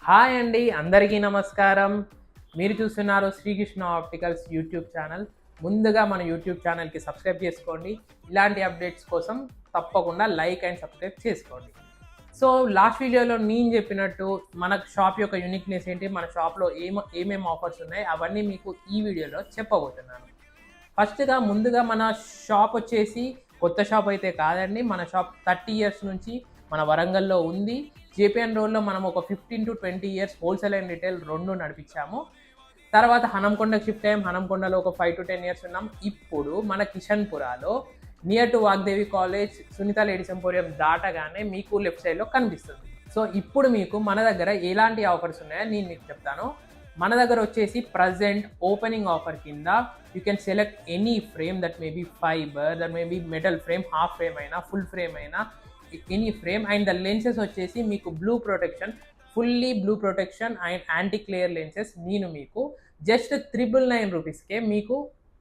Hi అండి, అందరికీ నమస్కారం. మీరు చూస్తున్నారు శ్రీకృష్ణ ఆప్టికల్స్ యూట్యూబ్ ఛానల్. ముందుగా మన యూట్యూబ్ ఛానల్కి సబ్స్క్రైబ్ చేసుకోండి. ఇలాంటి అప్డేట్స్ కోసం తప్పకుండా లైక్ అండ్ సబ్స్క్రైబ్ చేసుకోండి. సో లాస్ట్ వీడియోలో నేను చెప్పినట్టు మన షాప్ యొక్క యూనిక్నెస్ ఏంటి, మన షాప్లో ఏమేమి ఆఫర్స్ ఉన్నాయి, అవన్నీ మీకు ఈ వీడియోలో చెప్పబోతున్నాను. ముందుగా మన షాప్ వచ్చేసి కొత్త షాప్ అయితే కాదండి. మన షాప్ 30 ఇయర్స్ నుంచి మన వరంగల్లో ఉంది. జేపీఎన్ రోడ్లో మనం ఒక 15 to 20 years wholesale and retail రెండు నడిపించాము. తర్వాత హనంకొండకు షిఫ్ట్ అయ్యాం. హనంకొండలో ఒక 5 to 10 ఇయర్స్ ఉన్నాం. ఇప్పుడు మన కిషన్పురాలో near to Vagdevi college, Sunitha ladies emporium దాటగానే మీకు లెఫ్ట్ సైడ్లో కనిపిస్తుంది. సో ఇప్పుడు మీకు మన దగ్గర ఎలాంటి ఆఫర్స్ ఉన్నాయో నేను మీకు చెప్తాను. మన దగ్గర వచ్చేసి ప్రజెంట్ ఓపెనింగ్ ఆఫర్ కింద you can select any frame, that may be fibre, that may be metal frame, half frame అయినా ఫుల్ ఫ్రేమ్ అయినా any frame. And the lenses వచ్చేసి మీకు blue protection, fully blue protection and anti clear lenses నేను మీకు just 999 రూపీస్కే మీకు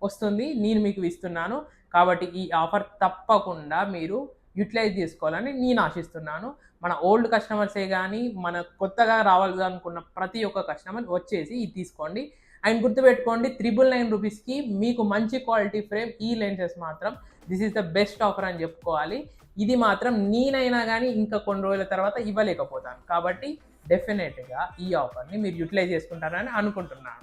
వస్తుంది, నేను మీకు ఇస్తున్నాను. కాబట్టి ఈ ఆఫర్ తప్పకుండా మీరు యూటిలైజ్ చేసుకోవాలని నేను ఆశిస్తున్నాను. మన ఓల్డ్ కస్టమర్సే కానీ మన కొత్తగా రావాలనుకున్న ప్రతి ఒక్క కస్టమర్ వచ్చేసి ఇది తీసుకోండి. అండ్ గుర్తుపెట్టుకోండి, 999 రూపీస్కి మీకు మంచి క్వాలిటీ ఫ్రేమ్, ఈ లెన్సెస్ మాత్రం this is the best offer అని చెప్పుకోవాలి. ఇది మాత్రం నేనైనా కానీ ఇంకా కొన్ని రోజుల తర్వాత ఇవ్వలేకపోతాను. కాబట్టి డెఫినెట్గా ఈ ఆఫర్ని మీరు యూటిలైజ్ చేసుకుంటారని అనుకుంటున్నాను.